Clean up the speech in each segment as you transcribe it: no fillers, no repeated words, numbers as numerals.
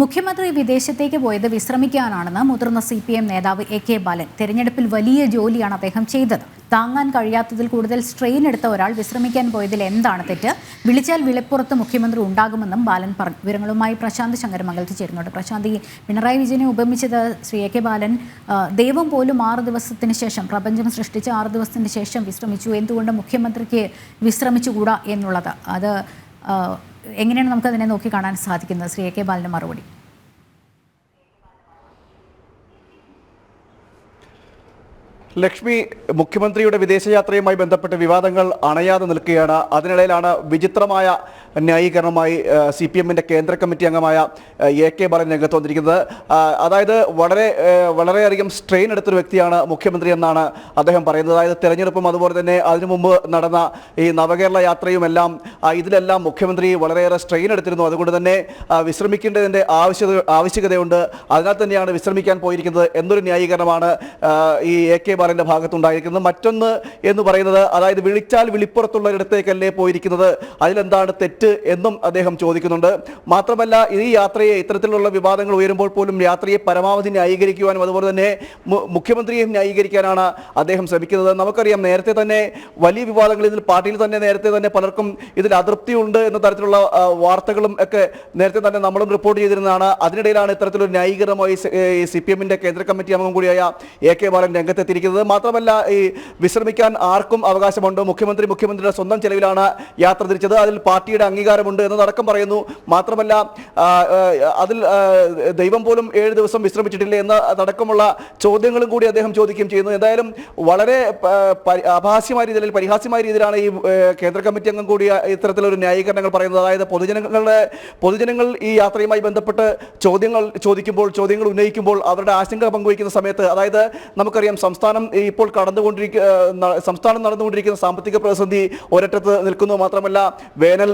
മുഖ്യമന്ത്രി വിദേശത്തേക്ക് പോയത് വിശ്രമിക്കാനാണെന്ന് മുതിർന്ന CPM നേതാവ് AK ബാലൻ. തെരഞ്ഞെടുപ്പിൽ വലിയ ജോലിയാണ് അദ്ദേഹം ചെയ്തത്. താങ്ങാൻ കഴിയാത്തതിൽ കൂടുതൽ സ്ട്രെയിൻ എടുത്ത ഒരാൾ വിശ്രമിക്കാൻ പോയതിൽ എന്താണ് തെറ്റ്? വിളിച്ചാൽ വിളിപ്പുറത്ത് മുഖ്യമന്ത്രി ഉണ്ടാകുമെന്നും ബാലൻ പറഞ്ഞു. വിവരങ്ങളുമായി പ്രശാന്ത് ശങ്കരമംഗലത്ത് ചേരുന്നുണ്ട്. പ്രശാന്ത്, പിണറായി വിജയനെ ഉപമിച്ചത് ശ്രീ AK ബാലൻ ദൈവം പോലും 6 ദിവസത്തിന് ശേഷം, പ്രപഞ്ചം സൃഷ്ടിച്ച് 6 ദിവസത്തിന് ശേഷം വിശ്രമിച്ചു. എന്തുകൊണ്ട് മുഖ്യമന്ത്രിക്ക് വിശ്രമിച്ചുകൂടാ എന്നുള്ളത്, അത് എങ്ങനെയാണ് നമുക്കതിനെ നോക്കി കാണാൻ സാധിക്കുന്നത്? ശ്രീ AK ബാലൻ്റെ മറുപടി. ലക്ഷ്മി, മുഖ്യമന്ത്രിയുടെ വിദേശയാത്രയുമായി ബന്ധപ്പെട്ട് വിവാദങ്ങൾ അണയാതെ നിൽക്കുകയാണ്. അതിനിടയിലാണ് വിചിത്രമായ ന്യായീകരണമായി CPM-ന്റെ കേന്ദ്ര കമ്മിറ്റി അംഗമായ AK ബാലൻ രംഗത്ത് വന്നിരിക്കുന്നത്. അതായത് വളരെയധികം സ്ട്രെയിൻ എടുത്തൊരു വ്യക്തിയാണ് മുഖ്യമന്ത്രി എന്നാണ് അദ്ദേഹം പറയുന്നത്. അതായത് തെരഞ്ഞെടുപ്പും അതുപോലെ തന്നെ അതിനു മുമ്പ് നടന്ന ഈ നവകേരള യാത്രയുമെല്ലാം ഇതിലെല്ലാം മുഖ്യമന്ത്രി വളരെയേറെ സ്ട്രെയിൻ എടുത്തിരുന്നു. അതുകൊണ്ട് തന്നെ വിശ്രമിക്കേണ്ടതിൻ്റെ ആവശ്യകതയുണ്ട്. അതിനാൽ തന്നെയാണ് വിശ്രമിക്കാൻ പോയിരിക്കുന്നത് എന്നൊരു ന്യായീകരണമാണ് ഈ AK ബാലൻ്റെ ഭാഗത്തുണ്ടായിരിക്കുന്നത്. മറ്റൊന്ന് എന്ന് പറയുന്നത്, അതായത് വിളിച്ചാൽ വിളിപ്പുറത്തുള്ളൊരിടത്തേക്കല്ലേ പോയിരിക്കുന്നത്, അതിലെന്താണ് തെറ്റ് എന്നും അദ്ദേഹം ചോദിക്കുന്നുണ്ട്. മാത്രമല്ല, ഈ യാത്രയെ, ഇത്തരത്തിലുള്ള വിവാദങ്ങൾ ഉയരുമ്പോൾ പോലും യാത്രയെ പരമാവധി ന്യായീകരിക്കുവാനും അതുപോലെ തന്നെ മുഖ്യമന്ത്രിയെയും ന്യായീകരിക്കാനാണ് അദ്ദേഹം ശ്രമിക്കുന്നത്. നമുക്കറിയാം, നേരത്തെ തന്നെ വലിയ വിവാദങ്ങൾ ഇതിൽ പാർട്ടിയിൽ തന്നെ നേരത്തെ തന്നെ പലർക്കും ഇതിൽ അതൃപ്തിയുണ്ട് എന്ന തരത്തിലുള്ള വാർത്തകളും ഒക്കെ നേരത്തെ തന്നെ നമ്മളും റിപ്പോർട്ട് ചെയ്തിരുന്നതാണ്. അതിനിടയിലാണ് ഇത്തരത്തിലൊരു ന്യായീകരണമായി CPM-ന്റെ കേന്ദ്ര കമ്മിറ്റി അംഗം കൂടിയായ AK ബാലൻ രംഗത്തെത്തിയിരിക്കുന്നത്. മാത്രമല്ല, ഈ വിശ്രമിക്കാൻ ആർക്കും അവകാശമുണ്ട്. മുഖ്യമന്ത്രിയുടെ സ്വന്തം ചെലവിലാണ് യാത്ര തിരിച്ചത്. അതിൽ പാർട്ടിയുടെ അംഗീകാരമുണ്ട് എന്നതടക്കം പറയുന്നു. മാത്രമല്ല, അതിൽ ദൈവം പോലും 7 ദിവസം വിശ്രമിച്ചിട്ടില്ല എന്നതടക്കമുള്ള ചോദ്യങ്ങളും കൂടി അദ്ദേഹം ചോദിക്കുകയും ചെയ്യുന്നു. എന്തായാലും വളരെ അപഹാസ്യമായ രീതിയിൽ, പരിഹാസ്യമായ രീതിയിലാണ് ഈ കേന്ദ്ര കമ്മിറ്റി അംഗം കൂടി ഇത്തരത്തിലൊരു ന്യായീകരണങ്ങൾ പറയുന്നത്. അതായത് പൊതുജനങ്ങൾ ഈ യാത്രയുമായി ബന്ധപ്പെട്ട് ചോദ്യങ്ങൾ ഉന്നയിക്കുമ്പോൾ അവരുടെ ആശങ്ക പങ്കുവയ്ക്കുന്ന സമയത്ത്, അതായത് നമുക്കറിയാം, സംസ്ഥാനം നടന്നുകൊണ്ടിരിക്കുന്ന സാമ്പത്തിക പ്രതിസന്ധി ഒരറ്റത്ത് നിൽക്കുന്നു. മാത്രമല്ല, വേനൽ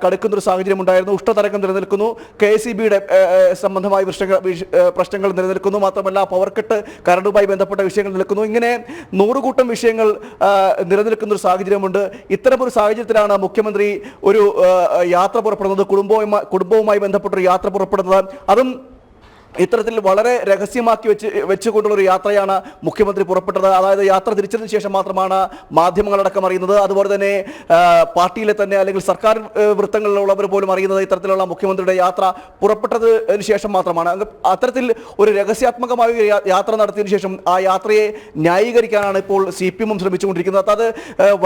കടുക്കുന്നൊരു സാഹചര്യം ഉണ്ടായിരുന്നു. ഉഷ്ണതരംഗം നിലനിൽക്കുന്നു. KSEB-യുടെ സംബന്ധമായ പ്രശ്നങ്ങൾ നിലനിൽക്കുന്നു. മാത്രമല്ല, പവർ കട്ട്, കറണ്ടുമായി ബന്ധപ്പെട്ട വിഷയങ്ങൾ നിൽക്കുന്നു. ഇങ്ങനെ 100 കൂട്ടം വിഷയങ്ങൾ നിലനിൽക്കുന്ന ഒരു സാഹചര്യമുണ്ട്. ഇത്തരമൊരു സാഹചര്യത്തിലാണ് മുഖ്യമന്ത്രി ഒരു യാത്ര പുറപ്പെടുന്നത്, കുടുംബവുമായി ബന്ധപ്പെട്ടൊരു യാത്ര പുറപ്പെടുന്നത്. അതും ഇത്തരത്തിൽ വളരെ രഹസ്യമാക്കി വെച്ചുകൊണ്ടുള്ളൊരു യാത്രയാണ് മുഖ്യമന്ത്രി പുറപ്പെട്ടത്. അതായത് യാത്ര തിരിച്ചതിന് ശേഷം മാത്രമാണ് മാധ്യമങ്ങളടക്കം അറിയുന്നത്. അതുപോലെ തന്നെ പാർട്ടിയിലെ തന്നെ അല്ലെങ്കിൽ സർക്കാർ വൃത്തങ്ങളിലുള്ളവർ പോലും അറിയുന്നത് ഇത്തരത്തിലുള്ള മുഖ്യമന്ത്രിയുടെ യാത്ര പുറപ്പെട്ടതിന് ശേഷം മാത്രമാണ്. അത്തരത്തിൽ ഒരു രഹസ്യാത്മകമായ യാത്ര നടത്തിയതിനു ശേഷം ആ യാത്രയെ ന്യായീകരിക്കാനാണ് ഇപ്പോൾ CPM ശ്രമിച്ചുകൊണ്ടിരിക്കുന്നത്. അത്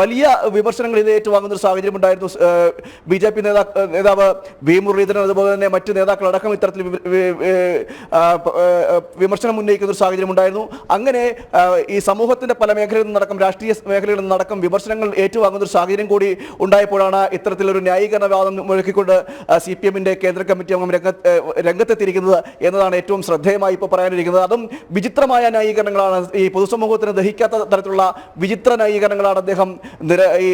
വലിയ വിമർശനങ്ങൾ ഇത് ഏറ്റുവാങ്ങുന്ന ഒരു സാഹചര്യം ഉണ്ടായിരുന്നു. BJP നേതാവ് V മുരളീധരൻ അതുപോലെ തന്നെ മറ്റ് നേതാക്കളടക്കം ഇത്തരത്തിൽ വിമർശനം ഉന്നയിക്കുന്ന ഒരു സാഹചര്യം ഉണ്ടായിരുന്നു. അങ്ങനെ ഈ സമൂഹത്തിന്റെ പല മേഖലകളിൽ നിന്നടക്കം, രാഷ്ട്രീയ മേഖലകളിൽ നിന്നടക്കം വിമർശനങ്ങൾ ഏറ്റുവാങ്ങുന്ന ഒരു സാഹചര്യം കൂടി ഉണ്ടായപ്പോഴാണ് ഇത്തരത്തിലൊരു ന്യായീകരണ വാദം മുഴക്കിക്കൊണ്ട് CPM-ന്റെ കേന്ദ്ര കമ്മിറ്റി അംഗം രംഗത്തെത്തിയിരിക്കുന്നത് എന്നതാണ് ഏറ്റവും ശ്രദ്ധേയമായി ഇപ്പോൾ പറയാനിരിക്കുന്നത്. അതും വിചിത്രമായ ന്യായീകരണങ്ങളാണ്. ഈ പൊതുസമൂഹത്തിന് ദഹിക്കാത്ത തരത്തിലുള്ള വിചിത്ര ന്യായീകരണങ്ങളാണ് അദ്ദേഹം ഈ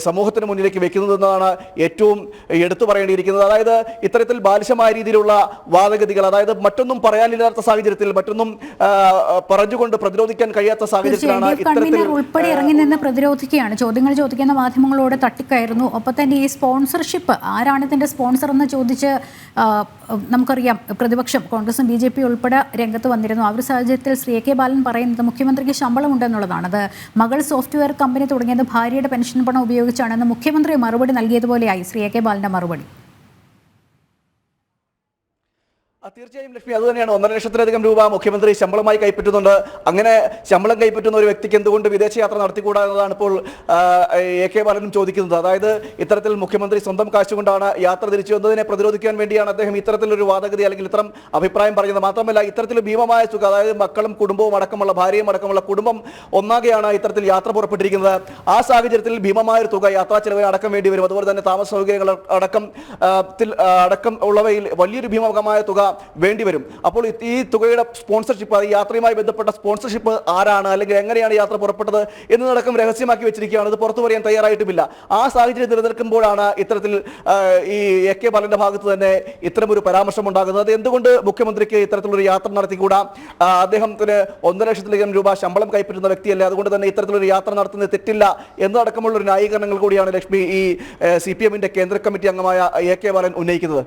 സമൂഹത്തിന് മുന്നിലേക്ക് വെക്കുന്നത് എന്നതാണ് ഏറ്റവും എടുത്തു പറയേണ്ടിയിരിക്കുന്നത്. അതായത് ഇത്തരത്തിൽ ബാലിശമായ രീതിയിലുള്ള വാദഗതികൾ, അതായത് മറ്റൊന്നും പറയാനില്ലാത്ത സാഹചര്യത്തിൽ, മറ്റൊന്നും പറഞ്ഞുകൊണ്ട് പ്രതിരോധിക്കാൻ കഴിയാത്ത സാഹചര്യത്തിലാണ് ഉൾപ്പെടെ ഇറങ്ങി നിന്ന് പ്രതിരോധിക്കുകയാണ്. ചോദ്യങ്ങൾ ചോദിക്കുന്ന മാധ്യമങ്ങളോട് തട്ടിക്കയറുന്നു. ഒപ്പം തന്നെ ഈ സ്പോൺസർഷിപ്പ്, ആരാണ് ഇതിന്റെ സ്പോൺസർ എന്ന് ചോദിച്ച് നമുക്കറിയാം, പ്രതിപക്ഷം കോൺഗ്രസും BJP ഉൾപ്പെടെ രംഗത്ത് വന്നിരുന്നു. ആ ഒരു സാഹചര്യത്തിൽ ശ്രീ AK ബാലൻ പറയുന്നത് മുഖ്യമന്ത്രിക്ക് ശമ്പളമുണ്ടെന്നുള്ളതാണ്. അത് മകൾ സോഫ്റ്റ്വെയർ കമ്പനി തുടങ്ങിയത് ഭാര്യയുടെ പെൻഷൻ പണം ഉപയോഗിച്ചാണെന്ന് മുഖ്യമന്ത്രി മറുപടി നൽകിയതുപോലെയായി ശ്രീ AK ബാലന്റെ മറുപടി. തീർച്ചയായും ലക്ഷ്മി, അതുതന്നെയാണ്. 1.5 ലക്ഷത്തിലധികം രൂപ മുഖ്യമന്ത്രി ശമ്പളമായി കൈപ്പറ്റുന്നുണ്ട്. അങ്ങനെ ശമ്പളം കൈപ്പറ്റുന്ന ഒരു വ്യക്തിക്ക് എന്തുകൊണ്ട് വിദേശയാത്ര നടത്തിക്കൂടാ എന്നതാണ് ഇപ്പോൾ AK ബാലനും ചോദിക്കുന്നത്. അതായത് ഇത്തരത്തിൽ മുഖ്യമന്ത്രി സ്വന്തം കാശുകൊണ്ടാണ് യാത്ര തിരിച്ചു വന്നതിനെ പ്രതിരോധിക്കാൻ വേണ്ടിയാണ് അദ്ദേഹം ഇത്തരത്തിലൊരു വാദഗതി അല്ലെങ്കിൽ ഇത്തരം അഭിപ്രായം പറയുന്നത്. മാത്രമല്ല, ഇത്തരത്തിൽ ഭീമമായ തുക, അതായത് മക്കളും കുടുംബവും അടക്കമുള്ള, ഭാര്യയും അടക്കമുള്ള കുടുംബം ഒന്നാകെയാണ് ഇത്തരത്തിൽ യാത്ര പുറപ്പെട്ടിരിക്കുന്നത്. ആ സാഹചര്യത്തിൽ ഭീമമായൊരു തുക യാത്രാ ചെലവിന് അടക്കം വേണ്ടി വരും. അതുപോലെ തന്നെ താമസ സൗകര്യങ്ങൾ അടക്കം ഉള്ളവയിൽ വലിയൊരു ഭീമകമായ തുക വേണ്ടിവരും. അപ്പോൾ ഈ തുകയുടെ സ്പോൺസർഷിപ്പ്, ഈ യാത്രയുമായി ബന്ധപ്പെട്ട സ്പോൺസർഷിപ്പ് ആരാണ്, അല്ലെങ്കിൽ എങ്ങനെയാണ് യാത്ര പുറപ്പെട്ടത് എന്നതടക്കം രഹസ്യമാക്കി വെച്ചിരിക്കുകയാണ്. ഇത് പുറത്തു പറയാൻ തയ്യാറായിട്ടുമില്ല. ആ സാഹചര്യം നിലനിൽക്കുമ്പോഴാണ് ഇത്തരത്തിൽ ഈ AK ബാലന്റെ ഭാഗത്ത് തന്നെ ഇത്തരമൊരു പരാമർശം ഉണ്ടാകുന്നത്. അത് എന്തുകൊണ്ട് മുഖ്യമന്ത്രിക്ക് ഇത്തരത്തിലൊരു യാത്ര നടത്തിക്കൂടാ? അദ്ദേഹത്തിന് 1.5 ലക്ഷത്തിലധികം രൂപ ശമ്പളം കൈപ്പറ്റുന്ന വ്യക്തിയല്ലേ, അതുകൊണ്ട് തന്നെ ഇത്തരത്തിലൊരു യാത്ര നടത്തുന്നത് തെറ്റില്ല എന്നതടക്കമുള്ള ഒരു ന്യായീകരണങ്ങൾ കൂടിയാണ് ലക്ഷ്മി ഈ CPM-ന്റെ കേന്ദ്ര കമ്മിറ്റി അംഗമായ AK ബാലൻ ഉന്നയിക്കുന്നത്.